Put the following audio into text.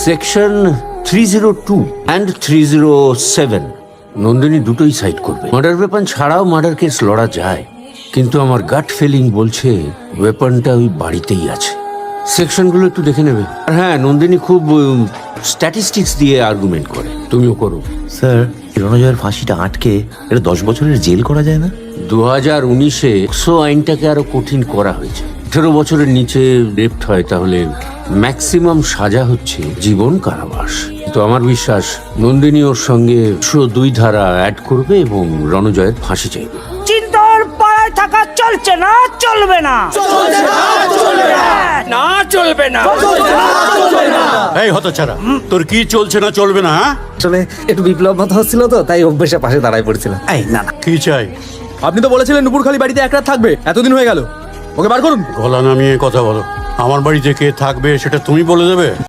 Section 302 and 307 Nandini দুটোই side করবে। Murder weapon ছাড়াও মার্ডার কেস লড়া যায়, কিন্তু আমার গাট ফিলিং বলছে ওয়েপনটা ওই বাড়িতেই আছে। সেকশনগুলো একটু দেখে নেবে। আর হ্যাঁ, নন্দিনী খুব স্ট্যাটিস্টিক্স দিয়ে আর্গুমেন্ট করে, তুমিও করো। স্যার, রণজয়ের ফাঁসিটা আটকে এটা 10 বছরের জেল করা যায় না? 2019-এ আইনটাকে আরো কঠিন করা হয়েছে। 18 বছরের নিচে রেপ্ট হয় তাহলে ম্যাক্সিমাম সাজা হচ্ছে জীবন কারাবাস। তো আমার বিশ্বাস নন্দিনী ওর সঙ্গে 102 ধারা অ্যাড করবে এবং রণজয়ের ফাঁসি চাইবে। চিন্তার পাড়ায় থাকা চলছে না, চলবে না, না চলবে না। এই হতছাড়া, তোর কি চলছে না চলবে না? হ্যাঁ, আসলে একটু বিপ্লব মত হচ্ছিল তো, তাই অভ্যেসে পাশে দাঁড়ায় পড়ছিলাম। এই না না, কি চাই? আপনি তো বলেছিলেন নুপুরখালি বাড়িতে এক রাত থাকবে, এতদিন হয়ে গেল, ওকে বার করুন। গলা নামিয়ে কথা বলো। আমার বাড়িতে কে থাকবে সেটা তুমি বলে দেবে?